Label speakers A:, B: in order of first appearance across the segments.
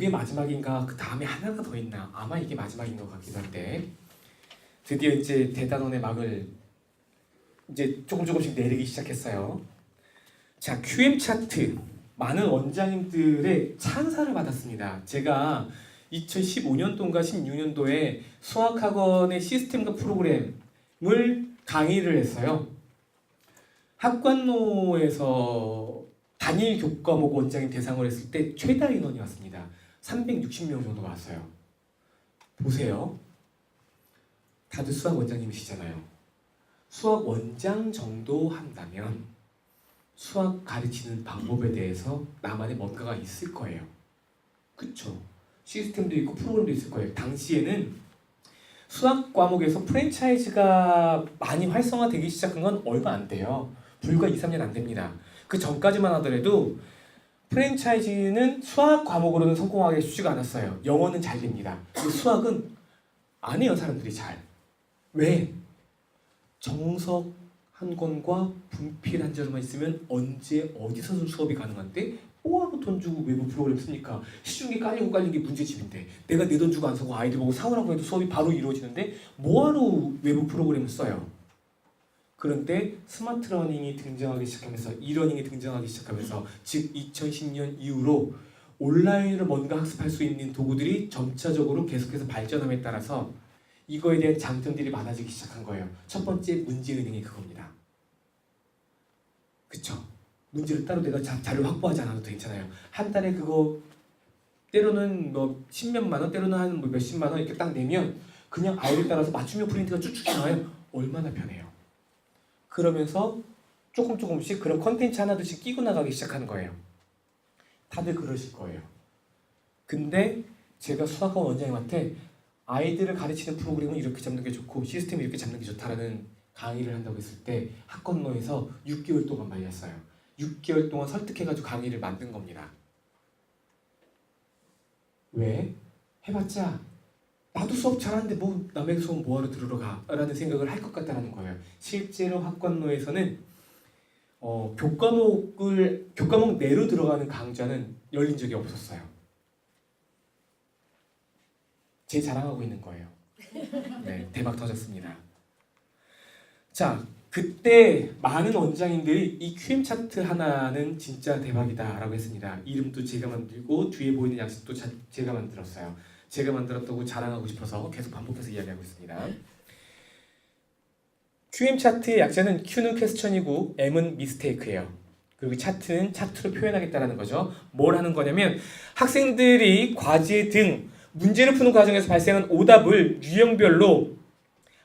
A: 이게 마지막인가 그 다음에 하나가 더 있나 아마 이게 마지막인 것 같기도 한데 드디어 이제 대단원의 막을 이제 조금씩 내리기 시작했어요. 자, QM 차트 많은 원장님들의 찬사를 받았습니다. 제가 2015년도인가 16년도에 수학학원의 시스템과 프로그램을 강의를 했어요. 학관노에서 단일 교과목 원장님 대상으로 했을 때 최다 인원이 왔습니다. 360명 정도 왔어요. 보세요. 다들 수학 원장님이시잖아요. 수학 원장 정도 한다면 수학 가르치는 방법에 대해서 나만의 뭔가가 있을 거예요. 그쵸? 시스템도 있고 프로그램도 있을 거예요. 당시에는 수학 과목에서 프랜차이즈가 많이 활성화되기 시작한 건 얼마 안 돼요. 불과 2, 3년 안 됩니다. 그 전까지만 하더라도 프랜차이즈는 수학 과목으로는 성공하기 쉽지가 않았어요. 영어는 잘 됩니다. 근데 수학은 안 해요, 사람들이 잘. 왜? 정석 한 권과 분필 한 자루만 있으면 언제 어디서든 수업이 가능한데 뭐하러 돈 주고 외부 프로그램 씁니까? 시중에 깔린 게 문제집인데 내가 내 돈 주고 안 사고 아이들 보고 사오라고 해도 수업이 바로 이루어지는데 뭐하러 외부 프로그램을 써요? 그런데 스마트 러닝이 등장하기 시작하면서 이러닝이 등장하기 시작하면서 즉 2010년 이후로 온라인으로 뭔가 학습할 수 있는 도구들이 점차적으로 계속해서 발전함에 따라서 이거에 대한 장점들이 많아지기 시작한 거예요. 첫 번째 문제은행이 그겁니다. 그쵸? 문제를 따로 내가 자료 확보하지 않아도 괜찮아요. 한 달에 그거 때로는 뭐 10몇만 원, 때로는 한 뭐 몇십만 원 이렇게 딱 내면 그냥 아이를 따라서 맞춤형 프린트가 쭉쭉 나와요. 얼마나 편해요. 그러면서 조금씩 그런 컨텐츠 하나둘씩 끼고 나가기 시작하는 거예요. 다들 그러실 거예요. 근데 제가 수학학원 원장님한테 아이들을 가르치는 프로그램은 이렇게 잡는 게 좋고 시스템을 이렇게 잡는 게 좋다라는 강의를 한다고 했을 때 학원노에서 6개월 동안 말렸어요. 6개월 동안 설득해가지고 강의를 만든 겁니다. 왜? 해봤자 나도 수업 잘하는데 뭐 남의 수업 뭐하러 들으러 가? 라는 생각을 할 것 같다는 거예요. 실제로 학관노에서는 교과목 내로 들어가는 강좌는 열린 적이 없었어요. 제 자랑하고 있는 거예요. 네, 대박 터졌습니다. 자, 그때 많은 원장님들이 이 QM 차트 하나는 진짜 대박이다 라고 했습니다. 이름도 제가 만들고 뒤에 보이는 양식도 제가 만들었어요. 제가 만들었다고 자랑하고 싶어서 계속 반복해서 이야기하고 있습니다. QM 차트의 약자는 Q는 퀘스천이고 M은 미스테이크예요. 그리고 차트는 차트로 표현하겠다는 거죠. 뭘 하는 거냐면 학생들이 과제 등 문제를 푸는 과정에서 발생한 오답을 유형별로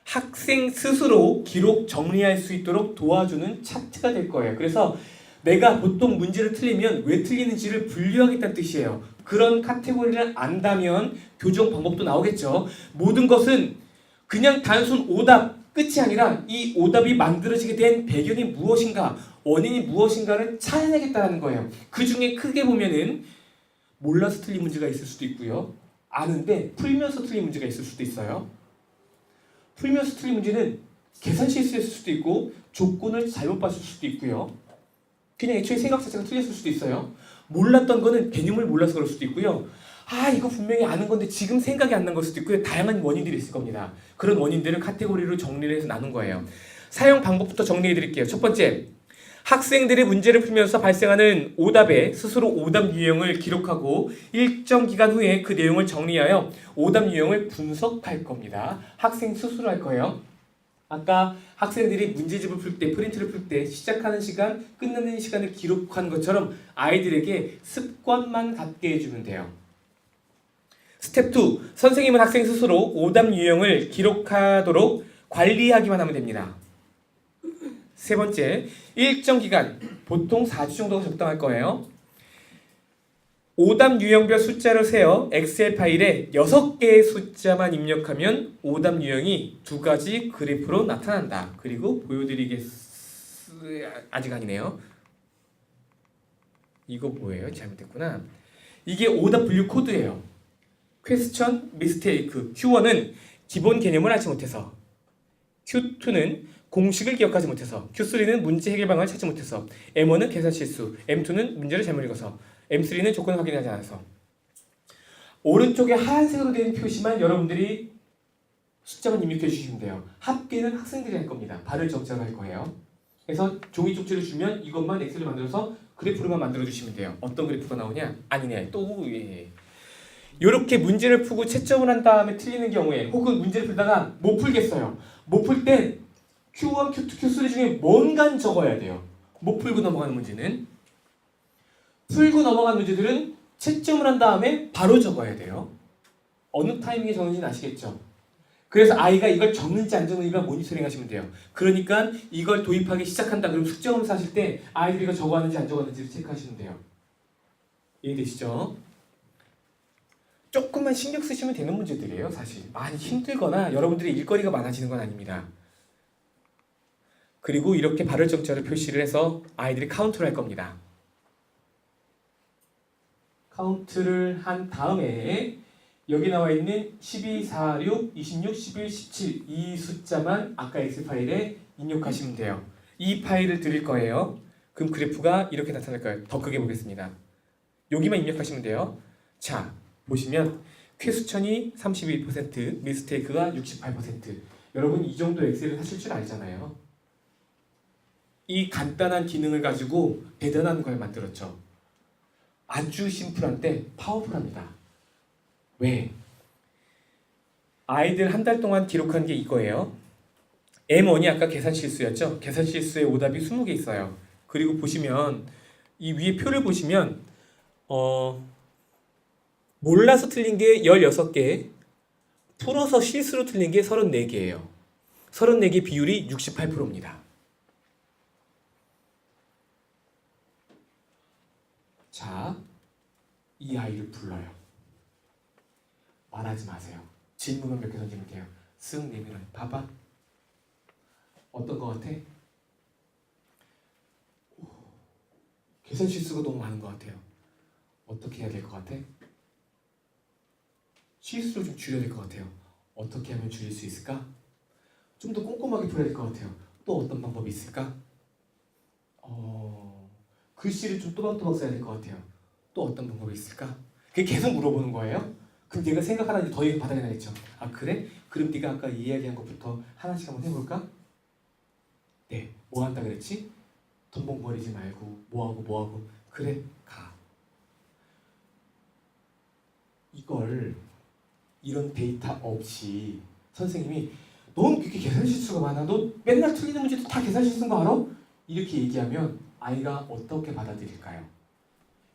A: 학생 스스로 기록 정리할 수 있도록 도와주는 차트가 될 거예요. 그래서 내가 보통 문제를 틀리면 왜 틀리는지를 분류하겠다는 뜻이에요. 그런 카테고리를 안다면 교정 방법도 나오겠죠. 모든 것은 그냥 단순 오답 끝이 아니라 이 오답이 만들어지게 된 배경이 무엇인가, 원인이 무엇인가를 찾아내겠다는 거예요. 그 중에 크게 보면은 몰라서 틀린 문제가 있을 수도 있고요. 아는데 풀면서 틀린 문제가 있을 수도 있어요. 풀면서 틀린 문제는 계산 실수했을 수도 있고 조건을 잘못 봤을 수도 있고요. 그냥 애초에 생각 자체가 틀렸을 수도 있어요. 몰랐던 거는 개념을 몰라서 그럴 수도 있고요. 아, 이거 분명히 아는 건데 지금 생각이 안 난 걸 수도 있고요. 다양한 원인들이 있을 겁니다. 그런 원인들을 카테고리로 정리를 해서 나눈 거예요. 사용 방법부터 정리해 드릴게요. 첫 번째, 학생들이 문제를 풀면서 발생하는 오답에 스스로 오답 유형을 기록하고 일정 기간 후에 그 내용을 정리하여 오답 유형을 분석할 겁니다. 학생 스스로 할 거예요. 아까 학생들이 문제집을 풀 때, 프린트를 풀 때 시작하는 시간, 끝나는 시간을 기록한 것처럼 아이들에게 습관만 갖게 해주면 돼요. 스텝 2. 선생님은 학생 스스로 오답 유형을 기록하도록 관리하기만 하면 됩니다. 세 번째, 일정 기간, 보통 4주 정도가 적당할 거예요. 오답 유형별 숫자를 세어 엑셀 파일에 6개의 숫자만 입력하면 오답 유형이 2가지 그래프로 나타난다. 그리고 아직 아니네요. 이거 뭐예요? 잘못됐구나. 이게 오답 분류 코드예요. 퀘스천, 미스테이크, Q1은 기본 개념을 알지 못해서, Q2는 공식을 기억하지 못해서, Q3는 문제 해결 방안을 찾지 못해서, M1은 계산 실수, M2는 문제를 잘못 읽어서, M3는 조건을 확인하지 않아서. 오른쪽에 하얀색으로 된 표시만 여러분들이 숫자만 입력해 주시면 돼요. 합계는 학생들이 할 겁니다. 발을 적자로 할 거예요. 그래서 종이 쪽지를 주면 이것만 엑셀로 만들어서 그래프로만 만들어 주시면 돼요. 어떤 그래프가 나오냐? 아니네. 또 이렇게 문제를 풀고 채점을 한 다음에 틀리는 경우에 혹은 문제를 풀다가 못 풀겠어요. 못 풀 땐 Q1, Q2, Q3 중에 뭔가 적어야 돼요. 못 풀고 넘어가는 문제는. 풀고 넘어간 문제들은 채점을 한 다음에 바로 적어야 돼요. 어느 타이밍에 적는지는 아시겠죠? 그래서 아이가 이걸 적는지 안 적는지만 모니터링 하시면 돼요. 그러니까 이걸 도입하기 시작한다. 그럼 숙제 검사 하실 때 아이들이 이거 적어왔는지 안 적었는지를 체크하시면 돼요. 이해되시죠? 조금만 신경 쓰시면 되는 문제들이에요. 사실 많이 힘들거나 여러분들이 일거리가 많아지는 건 아닙니다. 그리고 이렇게 발열 정자를 표시를 해서 아이들이 카운트를 할 겁니다. 카운트를 한 다음에 여기 나와 있는 12, 4, 6, 26, 11, 17 이 숫자만 아까 엑셀 파일에 입력하시면 돼요. 이 파일을 드릴 거예요. 그럼 그래프가 이렇게 나타날 거예요. 더 크게 보겠습니다. 여기만 입력하시면 돼요. 자, 보시면 쾌수천이 31%, 미스테이크가 68%. 여러분 이 정도 엑셀을 하실 줄 알잖아요. 이 간단한 기능을 가지고 대단한 걸 만들었죠. 아주 심플한데 파워풀합니다. 왜? 아이들 한 달 동안 기록한 게 이거예요. M1이 아까 계산 실수였죠? 계산 실수의 오답이 20개 있어요. 그리고 보시면 이 위에 표를 보시면 몰라서 틀린 게 16개, 풀어서 실수로 틀린 게 34개예요. 34개 비율이 68%입니다. 자, 이 아이를 불러요. 말하지 마세요. 질문만 몇 개 던지면 돼요. 쓱 내밀어요. 봐봐. 어떤 거 같아? 계산 실수가 너무 많은 것 같아요. 어떻게 해야 될 것 같아? 실수를 좀 줄여야 될 것 같아요. 어떻게 하면 줄일 수 있을까? 좀 더 꼼꼼하게 풀어야 될 것 같아요. 또 어떤 방법이 있을까? 글씨를 좀 또박또박 써야 될 것 같아요. 또 어떤 방법이 있을까? 그게 계속 물어보는 거예요. 그럼 내가 생각하는 게 더 이상 바닥에 나겠죠. 아 그래? 그럼 네가 아까 이야기한 것부터 하나씩 한번 해볼까? 네, 뭐 한다 그랬지? 덤벙거리지 말고 뭐하고 그래 가. 이걸 이런 데이터 없이 선생님이 넌 그렇게 계산 실수가 많아? 너 맨날 틀리는 문제도 다 계산 실수인 거 알아? 이렇게 얘기하면 아이가 어떻게 받아들일까요?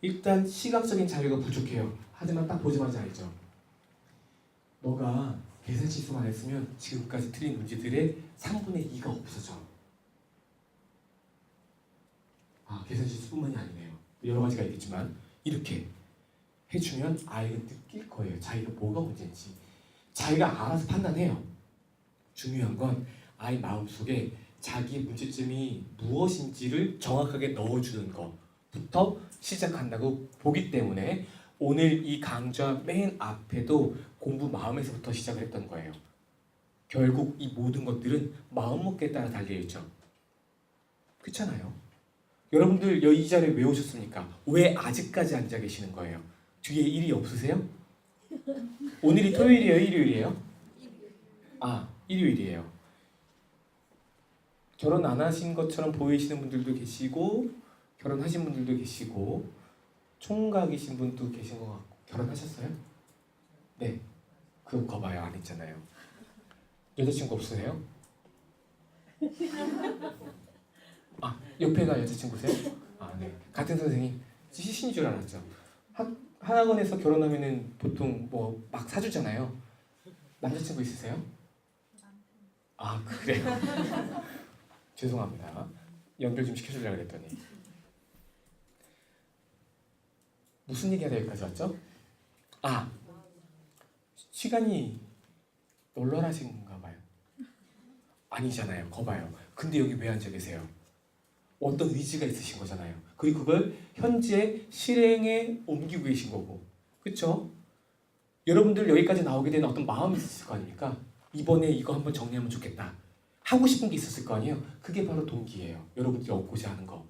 A: 일단 시각적인 자료가 부족해요. 하지만 딱 보자마자 알죠. 너가 계산 실수만 했으면 지금까지 틀린 문제들의 3분의 2가 없어져. 아, 계산 실수뿐만이 아니네요. 여러 가지가 있겠지만 이렇게 해주면 아이가 느낄 거예요. 자기가 뭐가 문제인지. 자기가 알아서 판단해요. 중요한 건 아이 마음속에 자기의 문제점이 무엇인지를 정확하게 넣어주는 것부터 시작한다고 보기 때문에 오늘 이 강좌 맨 앞에도 공부 마음에서부터 시작을 했던 거예요. 결국 이 모든 것들은 마음먹기에 따라 달려있죠. 그렇잖아요. 여러분들 이 자리에 왜 오셨습니까? 왜 아직까지 앉아 계시는 거예요? 뒤에 일이 없으세요? 오늘이 토요일이에요? 일요일이에요? 아, 일요일이에요. 결혼 안 하신 것처럼 보이시는 분들도 계시고 결혼하신 분들도 계시고 총각이신 분도 계신 것 같고. 결혼하셨어요? 네. 그거 봐요. 안 했잖아요. 여자친구 없으세요? 아, 옆에가 여자친구세요? 아, 네. 같은 선생님 시신 줄 알았죠. 한학원에서 결혼하면은 보통 뭐 막 사주잖아요. 남자친구 있으세요? 아, 그래요? 죄송합니다. 연결 좀 시켜주려고 했더니. 무슨 얘기하다 여기까지 왔죠? 아, 시간이 널널하신가 봐요. 아니잖아요. 거봐요. 근데 여기 왜 앉아 계세요? 어떤 의지가 있으신 거잖아요. 그리고 그걸 현재 실행에 옮기고 계신 거고. 그렇죠? 여러분들 여기까지 나오게 된 어떤 마음이 있었을 거 아닙니까? 이번에 이거 한번 정리하면 좋겠다. 하고 싶은 게 있었을 거 아니에요? 그게 바로 동기예요. 여러분들이 얻고자 하는 거.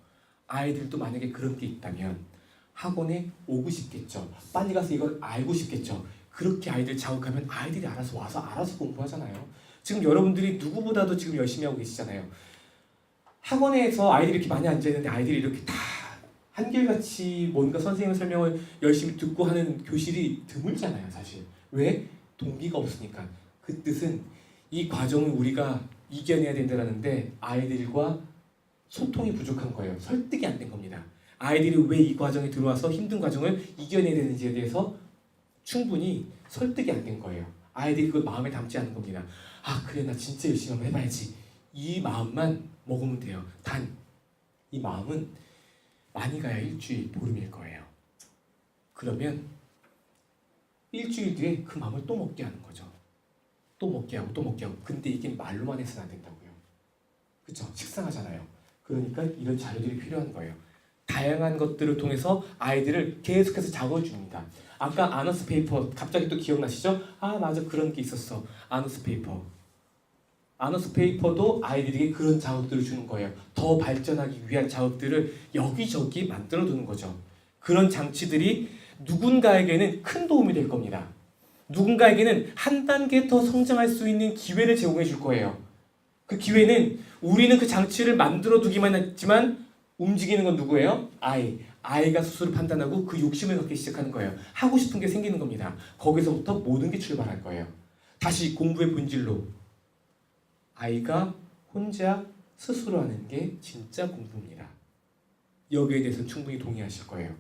A: 아이들도 만약에 그런 게 있다면 학원에 오고 싶겠죠. 빨리 가서 이걸 알고 싶겠죠. 그렇게 아이들 자극하면 아이들이 알아서 와서 알아서 공부하잖아요. 지금 여러분들이 누구보다도 지금 열심히 하고 계시잖아요. 학원에서 아이들이 이렇게 많이 앉아있는데 아이들이 이렇게 다 한결같이 뭔가 선생님의 설명을 열심히 듣고 하는 교실이 드물잖아요, 사실. 왜? 동기가 없으니까. 그 뜻은 이 과정을 우리가 이겨내야 된다는데 아이들과 소통이 부족한 거예요. 설득이 안 된 겁니다. 아이들이 왜 이 과정에 들어와서 힘든 과정을 이겨내야 되는지에 대해서 충분히 설득이 안 된 거예요. 아이들이 그걸 마음에 담지 않은 겁니다. 아, 그래, 나 진짜 열심히 한번 해봐야지. 이 마음만 먹으면 돼요. 단, 이 마음은 많이 가야 일주일, 보름일 거예요. 그러면 일주일 뒤에 그 마음을 또 먹게 하는 거죠. 또 먹게 하고 또 먹게 하고. 근데 이게 말로만 해서는 안 된다고요. 그렇죠? 식상하잖아요. 그러니까 이런 자료들이 필요한 거예요. 다양한 것들을 통해서 아이들을 계속해서 작업줍니다. 아까 아너스 페이퍼 갑자기 또 기억나시죠? 아, 맞아, 그런 게 있었어. 아너스 페이퍼. 아너스 페이퍼도 아이들에게 그런 자극들을 주는 거예요. 더 발전하기 위한 자극들을 여기저기 만들어 두는 거죠. 그런 장치들이 누군가에게는 큰 도움이 될 겁니다. 누군가에게는 한 단계 더 성장할 수 있는 기회를 제공해 줄 거예요. 그 기회는 우리는 그 장치를 만들어 두기만 했지만 움직이는 건 누구예요? 아이가 스스로 판단하고 그 욕심을 갖기 시작하는 거예요. 하고 싶은 게 생기는 겁니다. 거기서부터 모든 게 출발할 거예요. 다시 공부의 본질로. 아이가 혼자 스스로 하는 게 진짜 공부입니다. 여기에 대해서는 충분히 동의하실 거예요.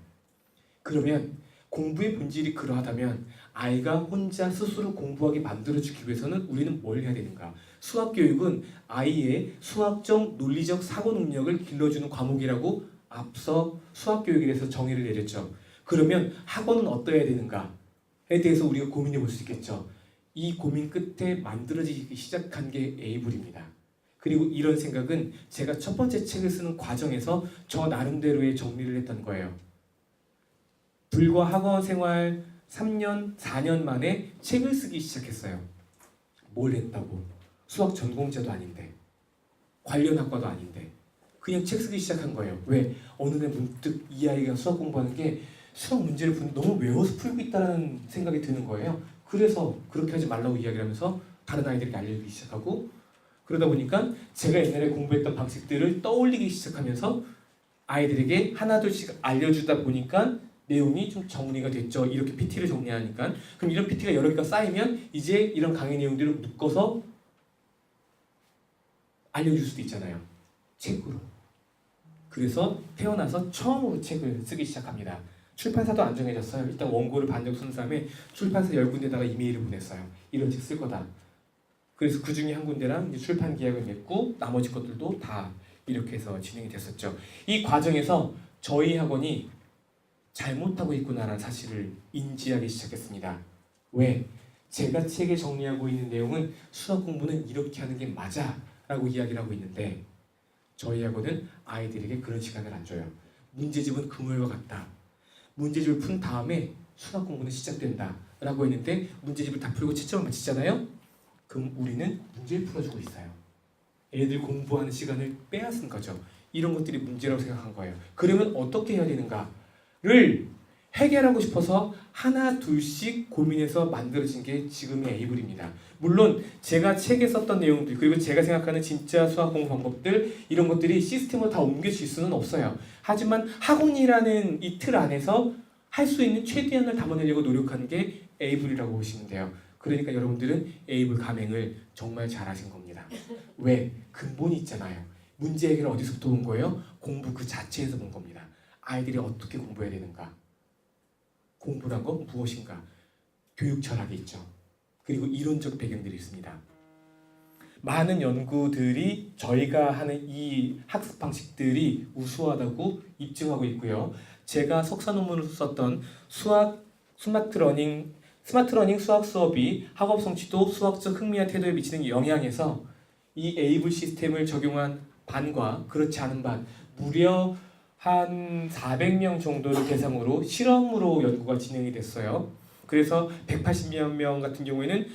A: 그러면 공부의 본질이 그러하다면 아이가 혼자 스스로 공부하게 만들어주기 위해서는 우리는 뭘 해야 되는가? 수학교육은 아이의 수학적, 논리적 사고 능력을 길러주는 과목이라고 앞서 수학교육에 대해서 정의를 내렸죠. 그러면 학원은 어떠해야 되는가에 대해서 우리가 고민해 볼 수 있겠죠. 이 고민 끝에 만들어지기 시작한 게 에이블입니다. 그리고 이런 생각은 제가 첫 번째 책을 쓰는 과정에서 저 나름대로의 정리를 했던 거예요. 불과 학원 생활 3년, 4년 만에 책을 쓰기 시작했어요. 뭘 했다고? 수학 전공자도 아닌데, 관련 학과도 아닌데 그냥 책 쓰기 시작한 거예요. 왜? 어느 날 문득 이 아이가 수학 공부하는 게 수학 문제를 너무 외워서 풀고 있다는 생각이 드는 거예요. 그래서 그렇게 하지 말라고 이야기를 하면서 다른 아이들에게 알려주기 시작하고, 그러다 보니까 제가 옛날에 공부했던 방식들을 떠올리기 시작하면서 아이들에게 하나둘씩 알려주다 보니까 내용이 좀 정리가 됐죠. 이렇게 PT를 정리하니까. 그럼 이런 PT가 여러 개가 쌓이면 이제 이런 강의 내용들을 묶어서 알려줄 수도 있잖아요. 책으로. 그래서 태어나서 처음으로 책을 쓰기 시작합니다. 출판사도 안 정해졌어요. 일단 원고를 반적 쓴 다음에 출판사 10군데다가 이메일을 보냈어요. 이런 책 쓸 거다. 그래서 그 중에 한 군데랑 이제 출판 계약을 맺고 나머지 것들도 다 이렇게 해서 진행이 됐었죠. 이 과정에서 저희 학원이 잘못하고 있구나라는 사실을 인지하기 시작했습니다. 왜? 제가 책에 정리하고 있는 내용은 수학 공부는 이렇게 하는 게 맞아 라고 이야기를 하고 있는데 저희 학원은 아이들에게 그런 시간을 안 줘요. 문제집은 그물과 같다. 문제집을 푼 다음에 수학 공부는 시작된다 라고 했는데 문제집을 다 풀고 채점을 마치잖아요. 그럼 우리는 문제를 풀어주고 있어요. 애들 공부하는 시간을 빼앗은 거죠. 이런 것들이 문제라고 생각한 거예요. 그러면 어떻게 해야 되는가를 해결하고 싶어서 하나 둘씩 고민해서 만들어진 게 지금의 에이블입니다. 물론 제가 책에 썼던 내용들 그리고 제가 생각하는 진짜 수학 공부 방법들 이런 것들이 시스템으로 다 옮겨질 수는 없어요. 하지만 학원이라는 이 틀 안에서 할 수 있는 최대한을 담아내려고 노력하는 게 에이블이라고 보시면 돼요. 그러니까 여러분들은 에이블 감행을 정말 잘하신 겁니다. 왜? 근본이 있잖아요. 문제 해결은 어디서부터 온 거예요? 공부 그 자체에서 본 겁니다. 아이들이 어떻게 공부해야 되는가? 공부란 건 무엇인가? 교육 철학이 있죠. 그리고 이론적 배경들이 있습니다. 많은 연구들이 저희가 하는 이 학습 방식들이 우수하다고 입증하고 있고요. 제가 석사 논문을 썼던 스마트 러닝 수학 수업이 학업 성취도, 수학적 흥미와 태도에 미치는 영향에서 이 에이블 시스템을 적용한 반과 그렇지 않은 반 무려 한 400명 정도를 대상으로 실험으로 연구가 진행이 됐어요. 그래서 180여 명 같은 경우에는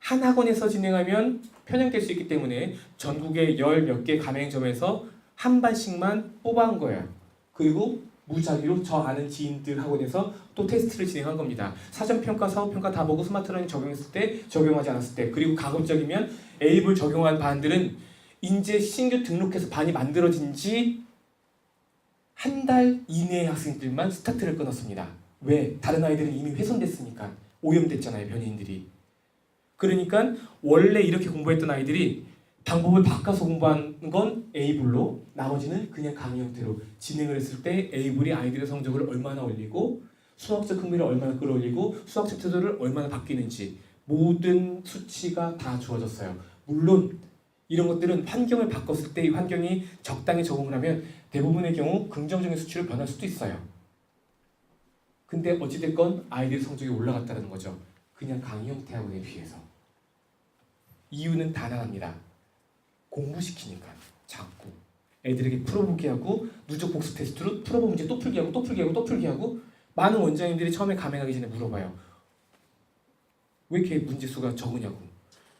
A: 한 학원에서 진행하면 편향될 수 있기 때문에 전국의 10몇 개 가맹점에서 한 반씩만 뽑아온 거예요. 그리고 무작위로 저 아는 지인들 학원에서 또 테스트를 진행한 겁니다. 사전평가, 사후평가 다 보고 스마트 러닝 적용했을 때, 적용하지 않았을 때, 그리고 가급적이면 에이블 적용한 반들은 이제 신규 등록해서 반이 만들어진 지 한 달 이내의 학생들만 스타트를 끊었습니다. 왜? 다른 아이들은 이미 훼손됐으니까. 오염됐잖아요, 변이인들이. 그러니까 원래 이렇게 공부했던 아이들이 방법을 바꿔서 공부한 건 A블로, 나머지는 그냥 강의 형태로 진행을 했을 때 A블이 아이들의 성적을 얼마나 올리고 수학적 흥미를 얼마나 끌어올리고 수학적 태도를 얼마나 바뀌는지 모든 수치가 다 주어졌어요. 물론 이런 것들은 환경을 바꿨을 때 이 환경이 적당히 적응을 하면 대부분의 경우 긍정적인 수치로 변할 수도 있어요. 근데 어찌됐건 아이들의 성적이 올라갔다는 거죠. 그냥 강의 형태 학원에 비해서. 이유는 단 하나입니다. 공부시키니까 자꾸 애들에게 풀어보게 하고 누적 복습 테스트로 풀어본 문제 또 풀게 하고 또 풀게 하고 또 풀게 하고 많은 원장님들이 처음에 감행하기 전에 물어봐요. 왜 이렇게 문제수가 적으냐고.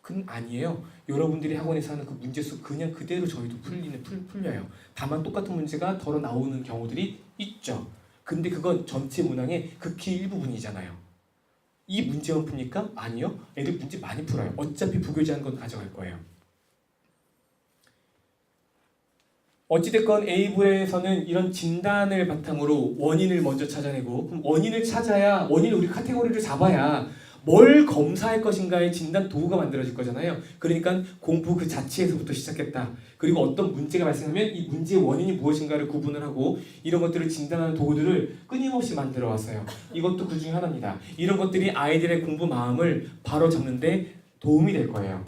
A: 그건 아니에요. 여러분들이 학원에서 하는 그 문제수 그냥 그대로 저희도 풀려요. 다만 똑같은 문제가 덜어 나오는 경우들이 있죠. 근데 그건 전체 문항의 극히 일부분이잖아요. 이 문제만 푸니까? 아니요. 애들 문제 많이 풀어요. 어차피 부교재한 건 가져갈 거예요. 어찌됐건 A부에서는 이런 진단을 바탕으로 원인을 먼저 찾아내고 그럼 원인을 찾아야 원인을 우리 카테고리를 잡아야 뭘 검사할 것인가의 진단 도구가 만들어질 거잖아요. 그러니까 공부 그 자체에서부터 시작했다. 그리고 어떤 문제가 발생하면 이 문제의 원인이 무엇인가를 구분을 하고 이런 것들을 진단하는 도구들을 끊임없이 만들어 왔어요. 이것도 그 중에 하나입니다. 이런 것들이 아이들의 공부 마음을 바로 잡는 데 도움이 될 거예요.